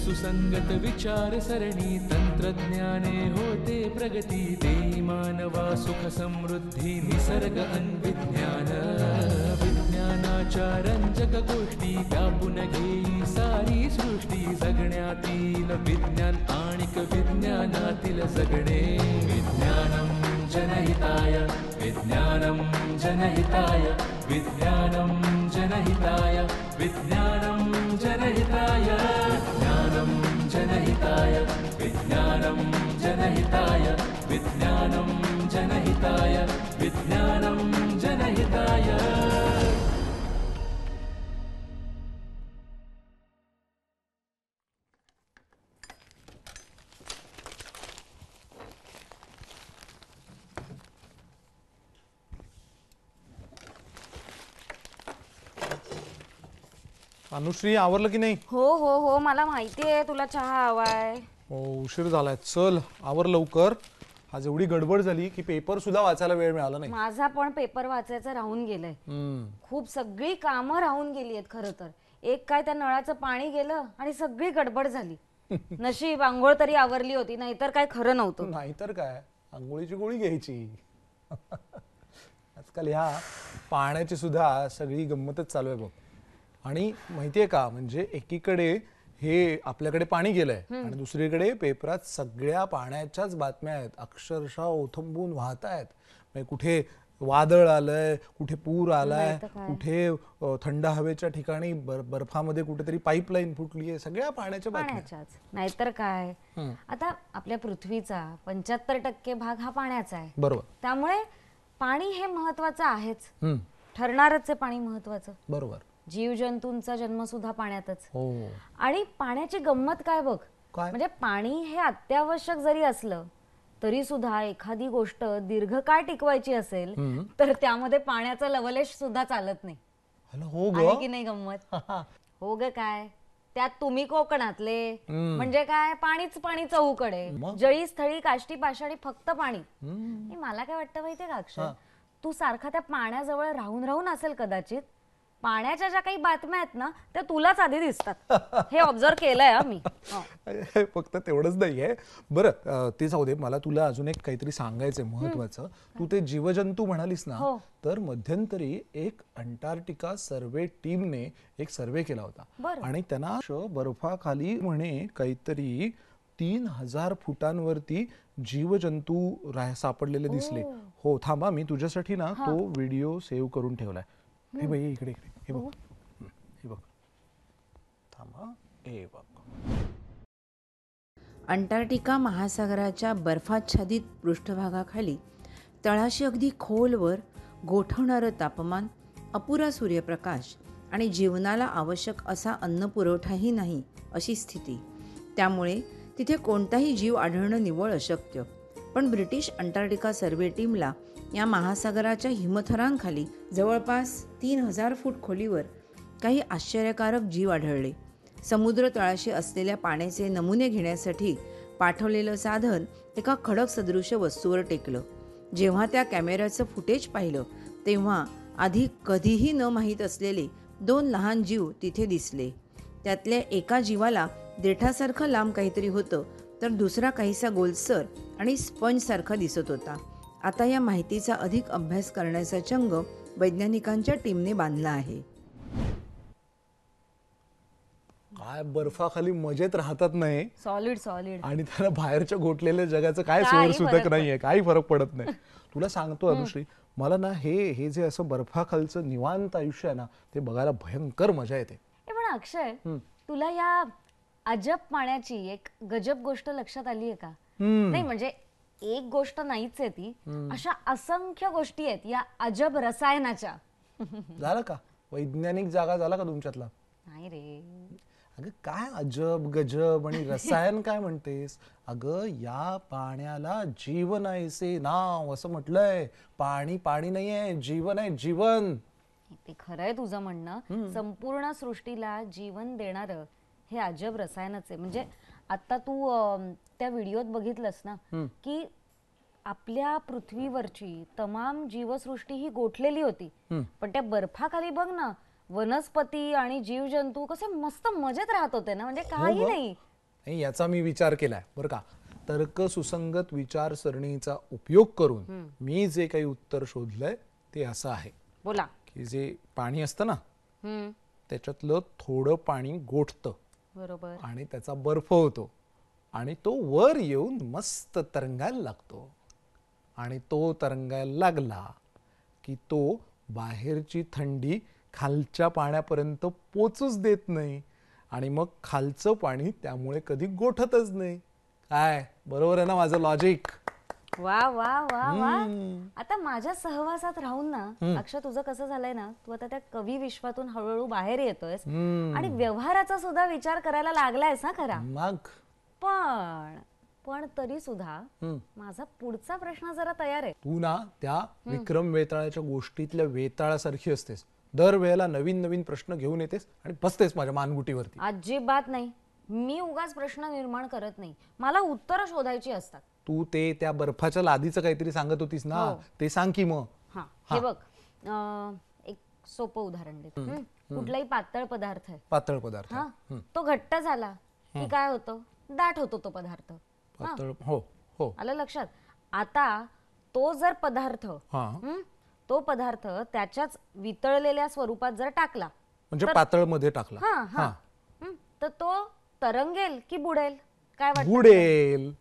सुसंगत विचार सरणी तंत्रज्ञाने होते प्रगती देई मानवा सुख समृद्धी निसर्ग अन्विज्ञान विज्ञानाच्या रंजक गोष्टी व्यापून घेई सारी सृष्टी जगण्यातील विज्ञान आणिक विज्ञानातील जगणे विज्ञानम जनहिताय विज्ञानम जनहिताय विज्ञानम जनहिताय विज्ञानम जनहिताय विज्ञानम जनहिताय विज्ञानम जनहिताय विज्ञानम जनहिताय विज्ञानम जनहिताय. अनुश्री आवरलं की नाही? हो हो हो मला माहिती आहे तुला चहा हवाय. हो उशीर झालाय, चल आवर लवकर. आज एवढी गडबड झाली की पेपर सुद्धा वाचायला वेळ मिळाला नाही. माझा पण पेपर वाचायचं राहून गेलंय. खूप सगळी कामं राहून गेली आहेत खरं तर. एक काय त्या नळाचं पाणी गेलं आणि सगळी गडबड झाली. नशीब आंघोळ तरी आवरली होती, नाहीतर काय खरं नव्हतं. नाहीतर काय, आंघोळीची गोळी घ्यायची. आजकाल ह्या पाण्याची सुद्धा सगळी गंमतच चालू आहे बघ. आणि माहितीये का, म्हणजे एकीकडे हे आपल्याकडे पाणी गेलंय आणि दुसरीकडे पेपरात सगळ्या पाण्याच्याच बातम्या आहेत, अक्षरशः ओथंबून वाहत आहेत. म्हणजे कुठे वादळ आलंय, कुठे पूर आलाय, कुठे थंड हवेच्या ठिकाणी बर्फामध्ये कुठेतरी पाईपलाईन फुटली आहे, सगळ्या पाण्याच्या बातम्या. नाहीतर काय. आता आपल्या पृथ्वीचा 75% भाग हा पाण्याचा आहे. बरोबर. त्यामुळे पाणी हे महत्वाचं आहेच, ठरणारच आहे पाणी महत्वाचं. बरोबर. जीवजंतूंचा जन्म सुद्धा पाण्यातच. हो. आणि पाण्याची गंमत काय बघ, म्हणजे पाणी हे अत्यावश्यक जरी असलं तरी सुद्धा एखादी गोष्ट दीर्घकाळ टिकवायची असेल तर त्यामध्ये पाण्याचा लवलेश सुद्धा चालत नाही. हो आहे की नाही गंमत? हो ग काय. त्यात तुम्ही कोकणातले म्हणजे काय, पाणीच पाणी चहूकडे, जळी स्थळी काष्टी पाषाणी फक्त पाणी. मला काय वाटतं माहितीये का अक्षय, तू सारखा त्या पाण्याजवळ राहून राहून असेल कदाचित, पाण्याच्या ज्या काही बातम्या आहेत ना त्या तुलाच आधी दिसतात. हे ऑब्झर्व केलंय मी. फक्त तेवढंच नाहीये. बरं ते जाऊ दे, मला तुला अजून एक काहीतरी सांगायचंय महत्वाचं. तू ते जीवजंतू म्हणालीस ना, तर मध्यंतरी एक अंटार्क्टिका सर्वे टीमने एक सर्वे केला होता आणि त्यांना बर्फाखाली म्हणे काहीतरी 3000 फुटांवरती जीवजंतू सापडलेले दिसले. हो थांबा, मी तुझ्यासाठी ना तो व्हिडिओ सेव्ह करून ठेवलाय. हे बघ इकडे इकडे, हे बघ हे बघ, थांबा, हे बघ. अंटार्क्टिका महासागराच्या बर्फाच्छादित पृष्ठभागाखाली तळाशी अगदी खोलवर गोठवणारं तापमान, अपुरा सूर्यप्रकाश आणि जीवनाला आवश्यक असा अन्नपुरवठाही नाही अशी स्थिती. त्यामुळे तिथे कोणताही जीव आढळणं निव्वळ अशक्य. पण ब्रिटिश अंटार्क्टिका सर्वे टीमला या महासागराच्या हिमथरांखाली जवळपास 3000 फूट खोलीवर काही आश्चर्यकारक जीव आढळले. समुद्र तळाशी असलेल्या पाण्याचे नमुने घेण्यासाठी पाठवलेलं साधन एका खडक सदृश वस्तूवर टेकलं. जेव्हा त्या कॅमेऱ्याचं फुटेज पाहिलं तेव्हा आधी कधीही न माहीत असलेले 2 लहान जीव तिथे दिसले. त्यातल्या एका जीवाला देठासारखं लांब काहीतरी होतं, तर दुसरा काहीसा गोलसर आणि स्पंजसारखा दिसत होता. आता या माहितीचा अधिक अभ्यास करण्याचा चंग वैज्ञानिकांच्या टीमने बांधला आहे. काय बर्फाखाली मजेत राहतात नाही, सॉलिड सॉलिड, आणि त्याला बाहेरच्या घोटलेल्या जगाचं काय सोड सुतक नाहीये, काही फरक पडत नाही. तुला सांगतो अनुश्री, मला ना हे जे असं बर्फाखालचं निवांत आयुष्य आहे ना, ते बघायला भयंकर मजा येते. पण अक्षय, तुला या अजब पाण्याची एक गजब गोष्ट लक्षात आली आहे का? नाही म्हणजे एक गोष्ट नाहीच आहे ती, अशा असंख्य गोष्टी आहेत या अजब रसायनाच्या. झालं का वैज्ञानिक जागा झाला का तुमच्यातला? नाही रे. अगं काय अजब गजब आणि रसायन काय म्हणतेस? अगं या पाण्याला जीवन आहे नाव, असं म्हटलंय. पाणी पाणी नाहीये, जीवन आहे, जीवन. ते खरंय तुझं म्हणणं. संपूर्ण सृष्टीला जीवन देणारं हे अजब रसायनच आहे. म्हणजे आता तू त्या व्हिडिओत बघितलंस ना की आपल्या पृथ्वीवरची तमाम जीवसृष्टी ही गोठलेली होती, पण त्या बर्फाखाली बघ ना वनस्पती आणि जीवजंतू कसे मस्त मजेत राहत होते ना. म्हणजे काही नाही, नाही, याचा मी विचार केलाय बरं का. तर्कसुसंगत विचारसरणीचा उपयोग करून मी जे काही उत्तर शोधलंय ते असं आहे बोला. की जे पाणी असतं ना हम्म, त्याच्यातलं थोडं पाणी गोठतं बरोबर. आणि त्याचा बर्फ होतो आणि तो वर येऊन मस्त तरंगायला लागतो आणि तो तरंगायला लागला की तो बाहेरची थंडी खालच्या पाण्यापर्यंत पोचूच देत नाही आणि मग खालचं पाणी त्यामुळे कधी गोठतच नाही. काय बरोबर आहे ना माझं लॉजिक? वा वा वा वा. आता माझ्या सहवासात राहून ना अक्षय, तुझं कसं झालंय ना, तू आता त्या कवी विश्वातून हळूहळू बाहेर येतोयस आणि व्यवहाराचा सुद्धा विचार करायला लागलायस ना खरा. मग पण तरी सुद्धा माझा पुढचा प्रश्न जरा तयार आहे. तू ना त्या विक्रम वेताळाच्या गोष्टीतल्या वेताळासारखी असतेस. दरवेळेला नवीन नवीन प्रश्न घेऊन येतेस आणि बसतेस माझ्या मानगुटीवरती. अजिबात नाही. मी उगाच प्रश्न निर्माण करत नाही, मला उत्तरं शोधायची असतात. तू ते त्या बर्फाच्या लादीचं काहीतरी सांगत होतीस ना, ते सांग की मग. हा, हे बघ, एक सोपं उदाहरण देते. कुठलाही पातळ पदार्थ आहे, पातळ पदार्थ. हा, तो घट्ट झाला की काय होतं? दाट होतो तो पदार्थ. पातळ, हो हो. आलं लक्षात? आता तो जर पदार्थ हा, तो पदार्थ त्याच्याच वितळलेल्या स्वरूपात जर टाकला, म्हणजे पातळ मध्ये टाकला, हा हा, तर तो तरंगेल की बुडेल? काय वाटतं? बुडेल.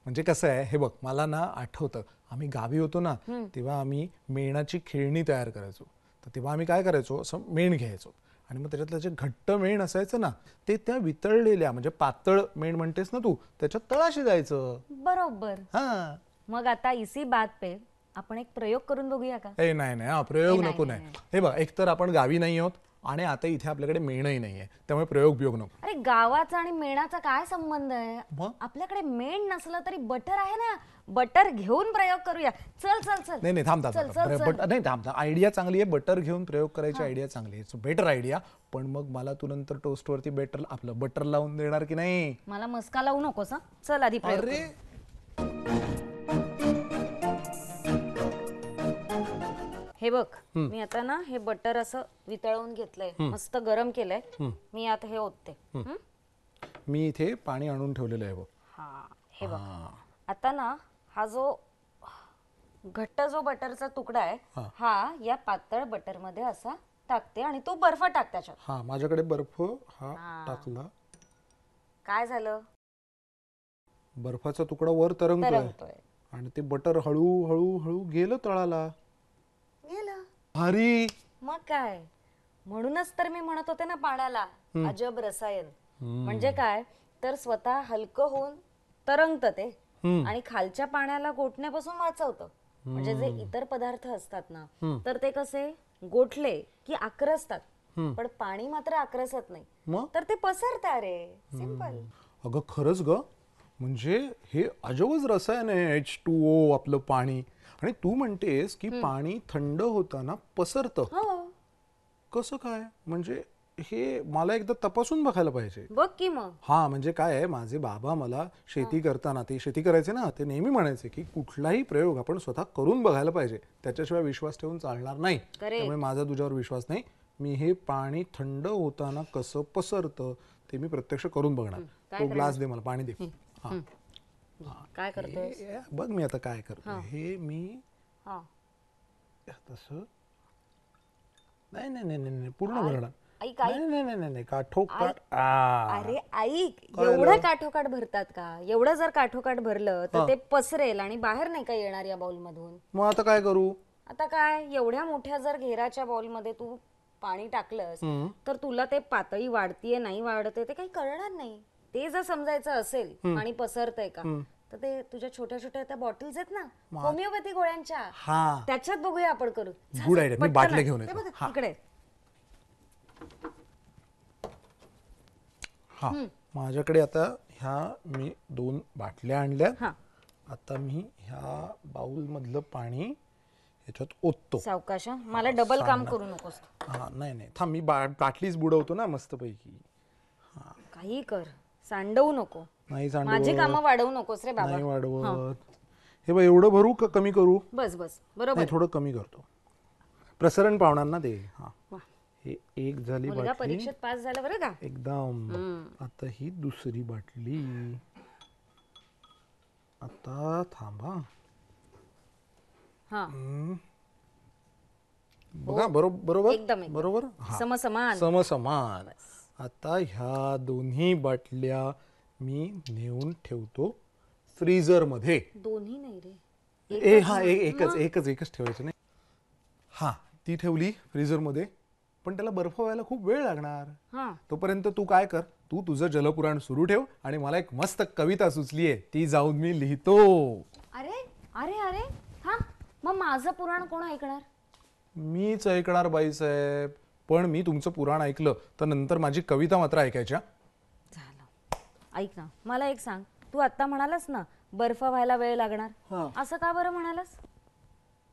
म्हणजे कसं आहे हे बघ, मला ना आठवतं आम्ही गावी होतो ना तेव्हा आम्ही मेणाची खेळणी तयार करायचो. तर तेव्हा आम्ही काय करायचो, असं मेण घ्यायचो आणि मग त्याच्यातलं जे घट्ट मेण असायचं ना ते त्या वितळलेल्या म्हणजे पातळ मेण म्हणतेस ना तू, त्याच्या तळाशी जायचं. बरोबर. हा. मग आता इसी बात पे आपण एक प्रयोग करून बघूया का? ए नाही नाही, हा प्रयोग नाही, नको. नाही, नाही हे बघ, एकतर आपण गावी नाही आहोत आणि आता इथे आपल्याकडे मेणही नाहीये, त्यामुळे प्रयोग बियोग नको. अरे गावाचा आणि मेणाचा काय संबंध आहे? मग? आपल्याकडे मेण नसलं तरी बटर आहे ना, बटर घेऊन प्रयोग करूया. चल चल चल. नाही नाही, थांब चल, थांब चल, थांब. चल. नाही थांब थांब, आयडिया चांगली आहे, बटर घेऊन प्रयोग करायची आयडिया चांगली आहे, सो बेटर आयडिया. पण मग मला तू नंतर टोस्टवरती आपलं बटर लावून देणार की नाही? मला मस्का लावू नकोस हं. चल आधी प्रयोग अरे करू. हे बघ, मी आता ना हे बटर असं वितळवून घेतलंय, मस्त गरम केलंय. मी आता हे ओतते. मी इथे पाणी आणून ठेवलेलं आहे बघ. हा, हे बघ, आता ना हा जो घट्ट जो बटरचा तुकडा आहे हा या पातळ बटर मध्ये असा टाकते आणि तो बर्फ टाक त्याच्यात. हा, माझ्याकडे बर्फ हा टाकला. काय झालं? बर्फाचा तुकडा वर तरंगतोय तरंगतोय. आणि ते बटर हळू हळू हळू गेलं तळाला. गेलं. अरे मग काय, म्हणूनच तर मी म्हणत होते ना पाण्याला अजब रसायन. म्हणजे काय तर स्वतः हलकं होऊन तरंगतं ते आणि खालच्या पाण्याला गोठण्यापासून वाचवतं. म्हणजे जे इतर पदार्थ असतात ना तर ते कसे गोठले की आक्रसतात, पण पाणी मात्र आक्रसत नाही, मग? तर ते पसरतात रे. सिंपल. अगं खरंच ग, म्हणजे हे अजबच रसायन आहे H2O आपलं पाणी. आणि तू म्हणतेस की पाणी थंड होताना पसरतं. हो, कसं काय? म्हणजे हे मला एकदा तपासून बघायला पाहिजे. बघ की मग. हा, म्हणजे काय आहे, माझे बाबा मला शेती करताना, ते शेती करायचे ना, ते नेहमी म्हणायचे की कुठलाही प्रयोग आपण स्वतः करून बघायला पाहिजे, त्याच्याशिवाय विश्वास ठेवून चालणार नाही. त्यामुळे माझा तुझ्यावर विश्वास नाही. मी हे पाणी थंड होताना कसं पसरतं ते मी प्रत्यक्ष करून बघणार. तो ग्लास दे मला, पाणी दे. हा, काय करतोय? बघ मी आता काय करतो. हे मी तसं नाही नाही नाही नाही पूर्ण भरणार. ऐक नाही नाही नाही नाही काठोकाठ. अरे ऐक, एवढं काठोकाठ भरतात का? एवढं जर काठोकाठ भरलं तर ते पसरेल आणि बाहेर नाही का येणार या बाउल मधून. मग आता काय करू? आता काय, एवढ्या मोठ्या जर घेराच्या बाउल मध्ये तू पाणी टाकलंस तर तुला ते पातळी वाढतीये नाही वाढते ते काही कळणार नाही. ते जर समजायचं असेल पाणी पसरतंय का, तर ते तुझ्या छोट्या छोट्या त्या बॉटल्स आहेत ना होमिओपॅथी गोळ्यांच्या, हा, त्याच्यात बघूया आपण करू. Good idea. मी बाटल्या घेऊन येतो. इकडे. हा, माझ्याकडे आता ह्या मी 2 बाटल्या आणल्या. आता मी ह्या बाउल मधलं पाणी ह्याच्यात ओततो. सावकाश, मला डबल काम करू नकोस. हा, नाही नाही थांब, मी बाटलीच बुडवतो ना मस्तपैकी. काही कर, सांडवू नको. नाही सांडवत. माझी कामं वाढवू नकोस रे बाबा. नाही वाढवत. हे बघ, एवढं भरू का कमी करू? बस बस, बरोबर. नाही, थोडं कमी करतो, प्रसरण पावणार ना ते. हा, हे एक झाली मुलगा बाटली परीक्षेत पास झाला बरं का. एकदम. आता ही दुसरी बाटली. आता थांबा. हा बघा बरोबर एकदम बरोबर. हा. समसमान. समसमान. आता ह्या दोन्ही बाटल्या मी नेऊन ठेवतो फ्रीजर मध्ये. दोन्ही नाही रे. हा एकच ठेवायचं नाही. हा ती ठेवली फ्रीजर मध्ये, पण त्याला बर्फ व्हायला खूप वेळ लागणार. हा तोपर्यंत तू काय कर, तू तुझं जलपुराण सुरू ठेव आणि मला एक मस्त कविता सुचलीये ती जाऊन मी लिहितो. अरे अरे अरे हा मग माझं पुराण कोण ऐकणार? मीच ऐकणार बाईसाहेब, पण मी तुमचं पुराण ऐकलं तर नंतर माझी कविता मात्र ऐकायच्या. झालं. ऐक ना, मला एक सांग, तू आता म्हणालास ना बर्फ व्हायला वेळ लागणार, हा. असं का बरं म्हणालास?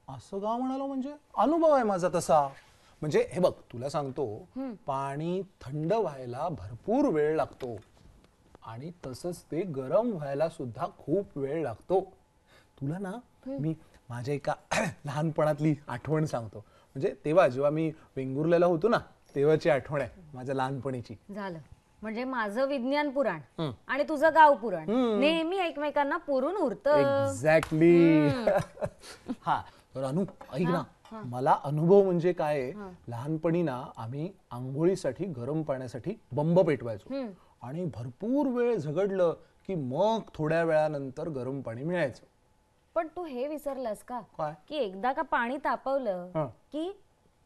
असं का म्हणालो म्हणजे अनुभव आहे माझा तसा. म्हणजे हे बघ तुला सांगतो, पाणी थंड व्हायला भरपूर वेळ लागतो आणि तसंच ते गरम व्हायला सुद्धा खूप वेळ लागतो. तुला ना मी माझ्या एका लहानपणातली आठवण सांगतो. म्हणजे तेव्हा जेव्हा मी वेंगुर्ल्याला होतो ना तेव्हाची आठवण आहे माझ्या लहानपणीची. झालं. म्हणजे माझं विज्ञान पुराण आणि तुझं गाव पुराण नेहमी एकमेकांना पुरून उरतं. एक्झॅक्टली. हा तर अनु ऐक ना, मला अनुभव म्हणजे काय आहे, लहानपणी ना आम्ही आंघोळीसाठी गरम पाण्यासाठी बंब पेटवायचो आणि भरपूर वेळ झगडलं की मग थोड्या वेळानंतर गरम पाणी मिळायचं. पण तू हे विसरलास का काय? की एकदा का पाणी तापवलं की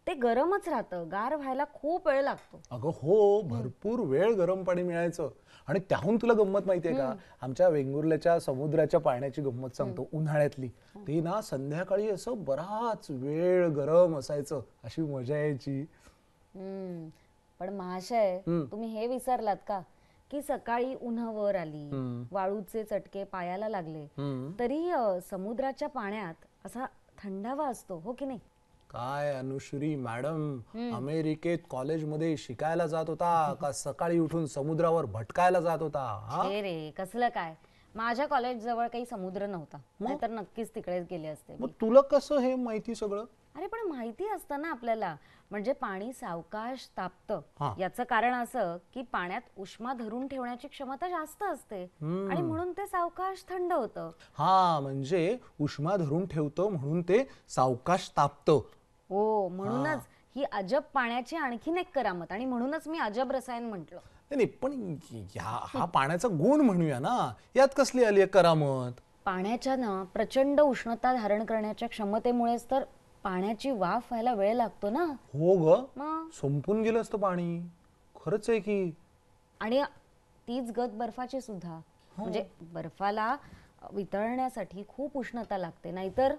ते गरमच राहतं, गार व्हायला खूप वेळ लागतो. अगं हो, भरपूर वेळ गरम पाणी मिळायचं. आणि त्याहून तुला गंमत माहितीये का, आमच्या वेंगुर्ल्याच्या समुद्राच्या पाण्याची गंमत सांगतो उन्हाळ्यातली. ते ना संध्याकाळी असं बराच वेळ गरम असायचं, अशी मजा यायची. पण महाशय तुम्ही हे विसरलात का की सकाळी उन्हावर आली, वाळूचे चटके पायाला लागले तरी समुद्राच्या पाण्यात असा थंडावा असतो, हो की नाही? काय अनुश्री मॅडम अमेरिकेत कॉलेजमध्ये शिकायला जात होता का सकाळी उठून समुद्रावर भटकायला जात होता? हे रे कसलं काय, माझ्या कॉलेज जवळ काही समुद्र नव्हता, नाहीतर नक्कीच तिकडेच गेले असते. मग तुला कसं हे माहिती सगळं? अरे पण माहिती असतं ना आपल्याला. म्हणजे पाणी सावकाश तापतं याचं कारण असं की पाण्यात उष्मा धरून ठेवण्याची क्षमता जास्त असते आणि म्हणून ते सावकाश थंड होतं. हा म्हणजे उष्मा धरून ठेवतं म्हणून ते सावकाश तापतं. हो, म्हणूनच ही अजब पाण्याची आणखीन एक करामत, आणि म्हणूनच मी अजब रसायन म्हटलं. नाही पण हा पाण्याचा गुण म्हणूया ना, यात कसली आली आहे करामत? पाण्याच्या ना प्रचंड उष्णता धारण करण्याच्या क्षमतेमुळेच तर पाण्याची वाफ व्हायला वेळ लागतो ना. हो ग, मग संपून गेलं असतं पाणी. खरंच आहे की. आणि तीच गत बर्फाची सुद्धा. म्हणजे बर्फाला वितळण्यासाठी खूप उष्णता लागते, नाहीतर.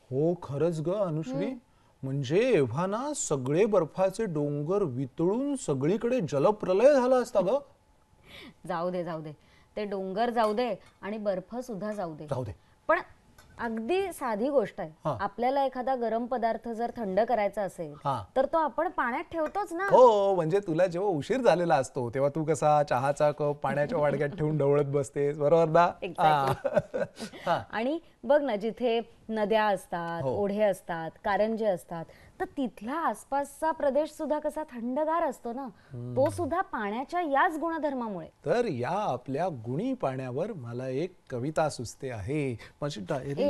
हो खरंच ग अनुश्री. म्हणजे एव्हा ना सगळे बर्फाचे डोंगर वितळून सगळीकडे जलप्रलय झाला असता ग. जाऊ दे जाऊ दे, ते डोंगर जाऊ दे आणि बर्फ सुद्धा जाऊ दे. पण अगदी साधी गोष्ट आहे, आपल्याला एखादा गरम पदार्थ जर थंड करायचा असेल तर तो आपण पाण्यात ठेवतोच ना. हो, म्हणजे तुला जेव्हा उशीर झालेला असतो तेव्हा तू कसा चहाचा कप पाण्याच्या वाडक्यात ठेवून ढवळत बसतेस, बरोबर ना? आणि बघ ना, जिथे नद्या असतात, ओढे असतात, कारंजे असतात, तर तिथला आसपासचा प्रदेश सुद्धा कसा थंडगार असतो ना, तो सुद्धा पाण्याच्या याच गुणधर्मामुळे. तर या आपल्या गुणी पाण्यावर मला एक कविता सुचते आहे. माझी डायरी.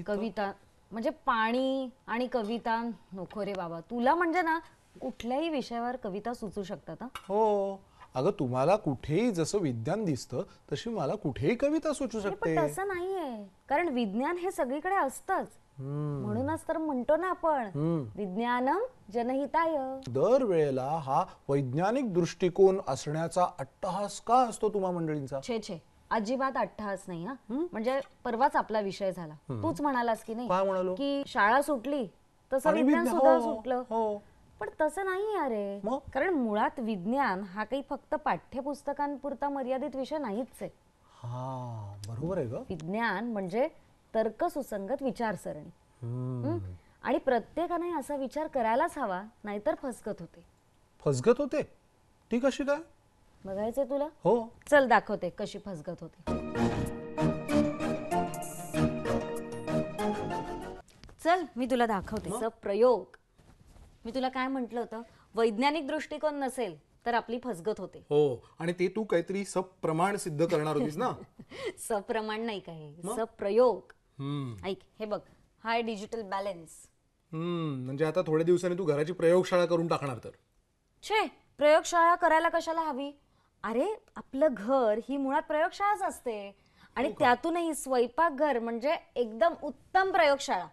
कविता म्हणजे पाणी आणि कविता नको रे बाबा, तुला म्हणजे ना कुठल्याही विषयावर कविता सुचू शकतात. हो अगं, तुम्हाला कुठेही जसं विज्ञान दिसतं तशी मला कुठेही कविता सुचू शकते. पण तसं नाहीये, कारण विज्ञान हे सगळीकडे असतंच. म्हणूनच तर म्हणतो ना आपण विज्ञानम जनहिताय. दर वेळेला हा वैज्ञानिक दृष्टिकोन असण्याचा अट्टहास का असतो तुम्हा मंडळींचा? छे छे, अजिबात अट्टहास नाही. म्हणजे परवाच आपला विषय झाला, तूच म्हणालास की नाही की शाळा सुटली तसं विज्ञान सुद्धा सुटलं. पण तसं नाही अरे, कारण मुळात विज्ञान हा काही फक्त पाठ्यपुस्तकांपुरता मर्यादित विषय नाहीच आहे. हा बरोबर आहे ग. विज्ञान म्हणजे तर्कसुसंगत विचारसरणी. आणि प्रत्येकाने असा विचार करायलाच हवा, नाहीतर फसगत होते. फसगत होते? ती कशी काय? बघायचंय तुला? हो चल दाखवते कशी फसगत होते. चल मी तुला दाखवते प्रयोग. मी तुला काय म्हंटल होतं, वैज्ञानिक दृष्टिकोन नसेल तर आपली फसगत होते. हो, आणि ते तू काहीतरी सप्रमाण सिद्ध करणार होतीस ना. सप्रमाण नाही काही, सप्रयोग. हम्म ऐक हे बघ, हाय डिजिटल बॅलन्स. म्हणजे आता थोड्या दिवसांनी तू घराची प्रयोगशाळा करून टाकणार तर. छे, प्रयोगशाळा करायला कशाला हवी? अरे आपलं घर ही मुळात प्रयोगशाळाच असते, आणि त्यातूनही स्वयंपाकघर म्हणजे एकदम उत्तम प्रयोगशाळा.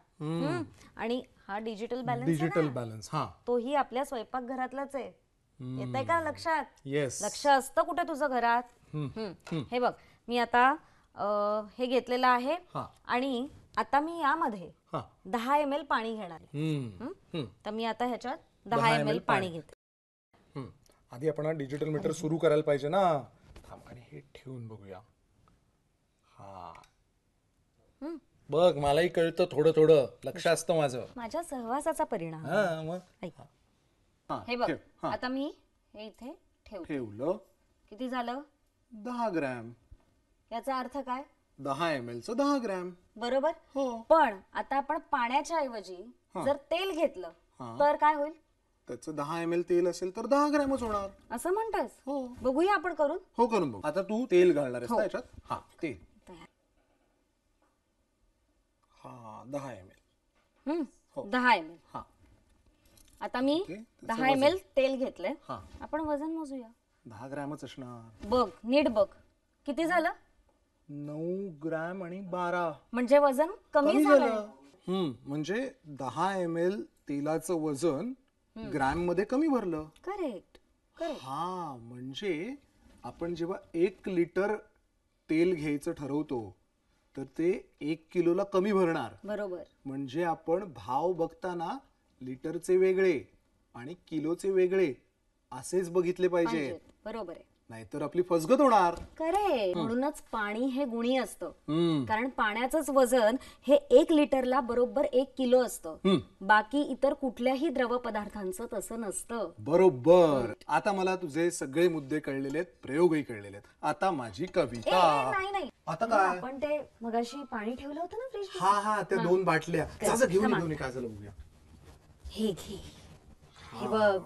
आणि हा डिजिटल डिजिटल बॅलन्स. हा, तोही आपल्या स्वयंपाकघरातलाच आहे. येतंय का लक्षात? येस. लक्ष असतं कुठे तुझं घरात? हे बघ, मी आता हे घेतलेलं आहे, आणि आता मी यामध्ये 10 ml पाणी घेणार आहे. तर मी आता ह्याच्यात 10 ml पाणी घेते. आधी आपण डिजिटल मीटर सुरू करायला पाहिजे ना. थांब, आणि हे ठेवून बघूया. हा, बघ मलाही कळतं थोडं थोडं, लक्ष असतं माझं. माझ्या सहवासाचा परिणाम. हा, मग ऐक, हे बघ, आता मी हे इथे ठेवलं. किती झालं? 10 ग्रॅम. याचा अर्थ काय? 10 ml चं 10 ग्रॅम. बरोबर. हो. पण आता आपण पाण्याच्या ऐवजी जर तेल घेतलं तर काय होईल? त्याचं 10 ml तेल असेल तर 10 ग्रॅमच होणार. असं म्हणतोस? हो. बघूया आपण करून. हो, करून बघ. आता तू तेल घालणार आहेस ना याच्यात? हा, तेल. हा, 10 ml. 10 ml. हा, आता मी 10 ml तेल घेतलंय. आपण वजन मोजूया. 10 ग्रॅमच असणार. बघ, नीट बघ, किती झालं? 9 ग्रॅम आणि 12. म्हणजे वजन कमी झालं. म्हणजे 10 ml तेलाचं वजन ग्रॅम मध्ये कमी भरलं. करेक्ट. हा, म्हणजे आपण जेव्हा 1 लिटर तेल घ्यायचं ठरवतो तर ते 1 किलोला कमी भरणार. बरोबर. म्हणजे आपण भाव बघताना लिटरचे वेगळे आणि किलोचे वेगळे असेच बघितले पाहिजे. बरोबर आहे. नाहीतर आपली फसगत होणार. खरे, म्हणूनच पाणी हे गुणी असतं. कारण पाण्याचंच वजन हे 1 लिटरला बरोबर 1 किलो असतं. बाकी इतर कुठल्याही द्रव पदार्थांचं तसं नसतं. बरोबर. आता मला तुझे सगळे मुद्दे कळलेले आहेत, प्रयोगही कळलेले आहेत. आता माझी कविता. नाही, आता काय? आपण ते मगाशी पाणी ठेवलं होतं ना फ्रीज. हा, त्या 2 बाटल्या घेऊन काय झालं बघूया. हे घे, हे बघ.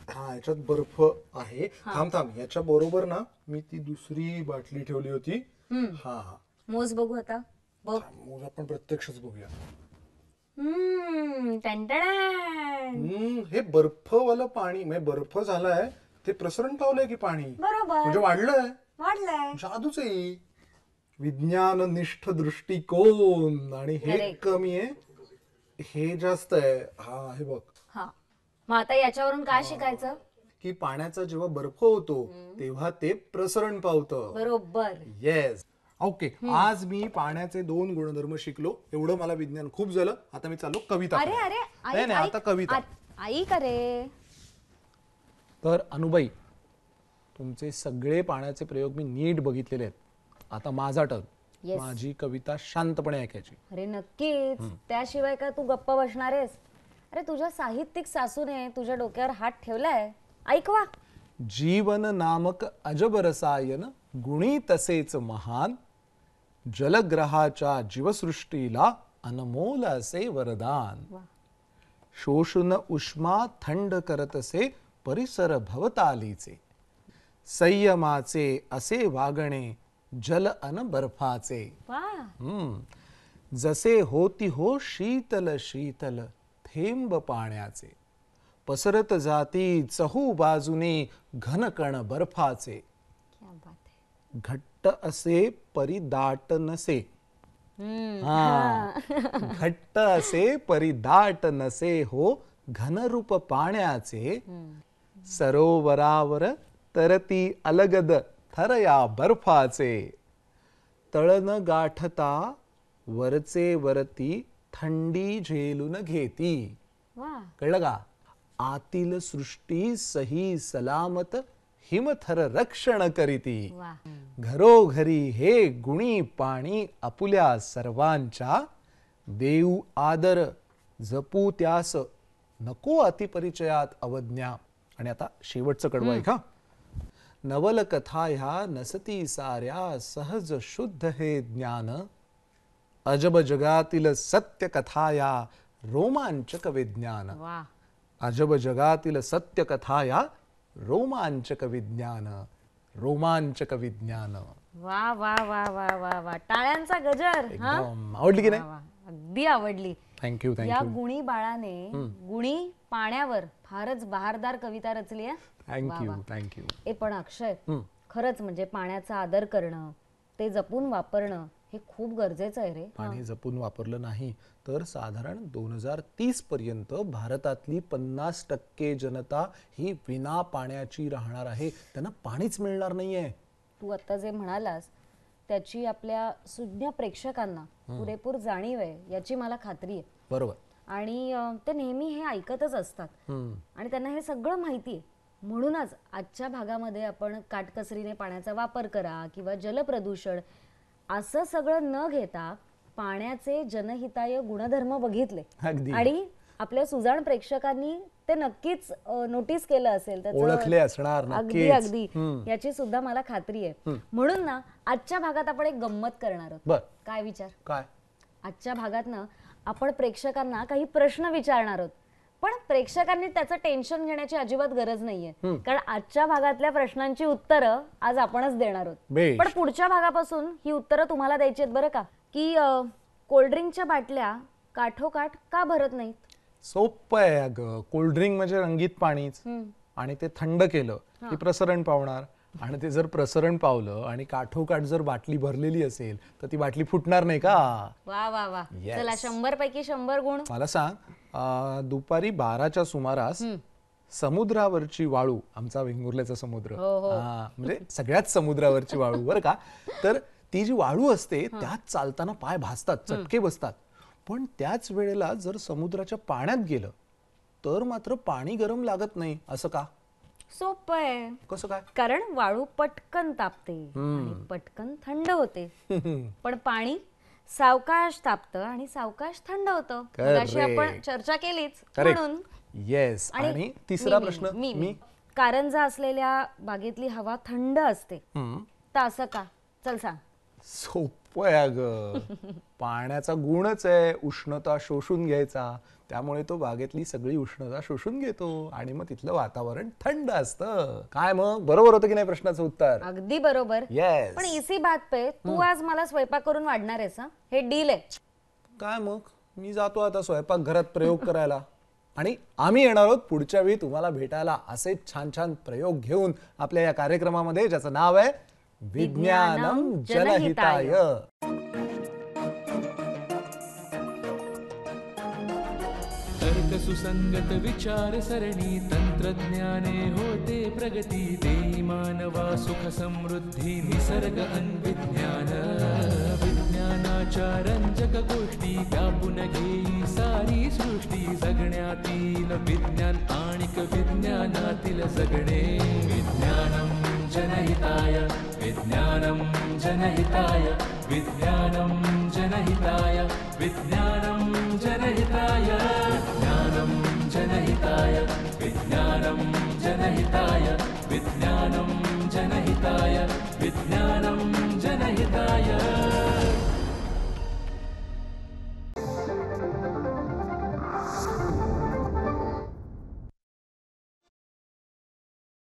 हा, याच्यात बर्फ आहे. थांब, याच्या बरोबर ना मी ती दुसरी बाटली ठेवली होती. हा, मोज बघू आता. बघ, मग आपण प्रत्यक्षच बघूया. हे बर्फवालं पाणी, म्हणजे बर्फ झालाय ते प्रसरण पावलंय की पाणी. बरोबर. म्हणजे वाढलंय. जादूच आहे. विज्ञाननिष्ठ दृष्टिकोन. आणि हे कमी आहे, हे जास्त आहे. हा, हे बघ. मग आता याच्यावरून काय शिकायचं? की पाण्याचा जेव्हा बर्फ होतो तेव्हा ते प्रसरण पावतं. बरोबर. येस. ओके, आज मी पाण्याचे 2 गुणधर्म शिकलो. एवढं मला विज्ञान खूप झालं. आता मी चाललो कविता. अरे आता कविता. ऐक रे. तर अनुबाई, तुमचे सगळे पाण्याचे प्रयोग मी नीट बघितलेले आहेत. आता माझा टर्न. माझी कविता शांतपणे ऐकायची. अरे नक्कीच. त्याशिवाय काय तू गप्प बसणार आहेस? अरे तुझ्या साहित्यिक सासूने तुझ्या डोक्यावर हात ठेवलाय. ऐकवा. जीवन नामक अजब रसायन गुणी तसेच महान, जलग्रहाच्या जीवसृष्टीला अनमोल असे वरदान. शोषून उष्मा थंड करतसे परिसर भवतालीचे, संयमाचे असे वागणे जल अन बर्फाचे. जसे होती हो शीतल शीतल थेंब पाण्याचे, पसरत जाती चहू बाजूने घनकण बर्फाचे. घट्ट असे परिदाट नसे. घट्ट असे परिदाट नसे हो घनरूप पाण्याचे, सरोवरावर तरती अलगद थरया बर्फाचे. तळन गाठता वरचे वरती थंडी झेलून घेती. कळलं का? आतील सृष्टी सही सलामत हिमथर रक्षण करीती. घरोघरी हे गुणी पाणी आपुल्या सर्वांच्या, देऊ आदर जपू त्यास नको अतिपरिचयात अवज्ञा. आणि आता शेवटचं कडवं ऐका. नवल कथा ह्या नसती साऱ्या सहज शुद्ध हे ज्ञान, अजब जगातील सत्य कथा या रोमांचक विज्ञान. अजब जगातील सत्य कथा या रोमांचक विज्ञान, रोमांचक विज्ञान. वा वा वा वा वा वा, टाळ्यांचा गजर. हा? एकदम आवडली की वा, नाही? वा. अगदी आवडली. थँक्यू या थँक्यू गुणी बाळाने गुणी पाण्यावर फारच बहारदार कविता रचली आहे. Thank you thank you. ए पण अक्षय, खरंच म्हणजे पाण्याचा आदर करणं, ते जपून वापरणं हे खूप गरजेचं आहे रे. पाणी जपून वापरलं नाही तर साधारण 2030 पर्यंत भारतातली 50% जनता ही विना पाण्याची राहणार आहे. त्यांना पाणीच मिळणार नाहीये. तू आता जे म्हणालास त्याची आपल्या सुज्ञ प्रेक्षकांना पुरेपूर जाणीव आहे याची मला खात्री आहे. बरोबर. आणि ते नेहमी हे ऐकतच असतात आणि त्यांना हे सगळं माहिती आहे. म्हणूनच आजच्या भागामध्ये आपण काटकसरीने पाण्याचा वापर करा किंवा जलप्रदूषण असं सगळं न घेता पाण्याचे जनहिताय गुणधर्म बघितले. अगदी. आणि आपल्या सुजाण प्रेक्षकांनी ते नक्कीच नोटीस केलं असेल, त्याचं ओळखले असणार अगदी नक्कीच. अगदी याची सुद्धा मला खात्री आहे. म्हणून ना आजच्या भागात आपण एक गंमत करणार आहोत. बर. काय विचार? काय? आजच्या भागात ना आपण प्रेक्षकांना काही प्रश्न विचारणार आहोत, पण प्रेक्षकांनी त्याचं टेन्शन घेण्याची अजिबात गरज नाहीये, कारण आजच्या भागातल्या प्रश्नांची उत्तरं आज आपणच देणार आहोत. बेश. पण पुढच्या भागापासून ही उत्तरं तुम्हाला द्यायची आहेत बरं का, की कोल्ड्रिंकच्या बाटल्या काठोकाठ का भरत नाहीत? सोपं आहे अगं. कोल्ड्रिंक म्हणजे रंगीत पाणीच, आणि ते थंड केलं की प्रसरण पावणार, आणि ते जर प्रसरण पावलं आणि काठोकाठ जर बाटली भरलेली असेल तर ती बाटली फुटणार नाही का? वा वा वा. Yes. चला 100 पैकी 100 गुण. मला सांग, दुपारी 12च्या सुमारास समुद्रावरची वाळू, आमचा वेंगुर्ल्याचा समुद्र, म्हणजे सगळ्याच समुद्रावरची वाळू बरं का, तर ती जी वाळू असते त्यात चालताना पाय भाजतात, चटके बसतात. पण त्याच वेळेला जर समुद्राच्या पाण्यात गेलं तर मात्र पाणी गरम लागत नाही. असं का? सोपं आहे. कसं काय? कारण वाळू पटकन तापते आणि पटकन थंड होते, पण पाणी सावकाश तापतं आणि सावकाश थंड होतं. अशी आपण चर्चा केलीच. म्हणून येस. आणि तिसरा प्रश्न मी कारंजा असलेल्या बागेतली हवा थंड असते, तर असं का? चल सांग. सोपं आहे अगं. पाण्याचा गुणच आहे उष्णता शोषून घ्यायचा, त्यामुळे तो बागेतली सगळी उष्णता शोषून घेतो आणि मग तिथलं वातावरण थंड असतं. काय मग, बरोबर होतं की नाही प्रश्नाचं उत्तर? अगदी बरोबर. येस. पण इसी बात पे तू आज मला स्वयंपाक करून वाढणार आहेस? हे डील आहे. काय मग, मी जातो आता स्वयंपाक घरात प्रयोग करायला, आणि आम्ही येणार आहोत पुढच्या वेळी तुम्हाला भेटायला असे छान छान प्रयोग घेऊन आपल्या या कार्यक्रमामध्ये, ज्याचं नाव आहे विज्ञानम जनहिताय. तर्क सुसंगत विचार सरणी तंत्रज्ञाने होते प्रगती. देई मानवा सुख समृद्धी निसर्ग अन्विज्ञान. विज्ञानाच्या रंजक गोष्टी व्यापून घेई सारी सृष्टी. जगण्यातील विज्ञान आणिक विज्ञानातील जगणे. विज्ञानम जनहिताय, विज्ञानम जनहिताय, विज्ञानम जनहिताय, विज्ञान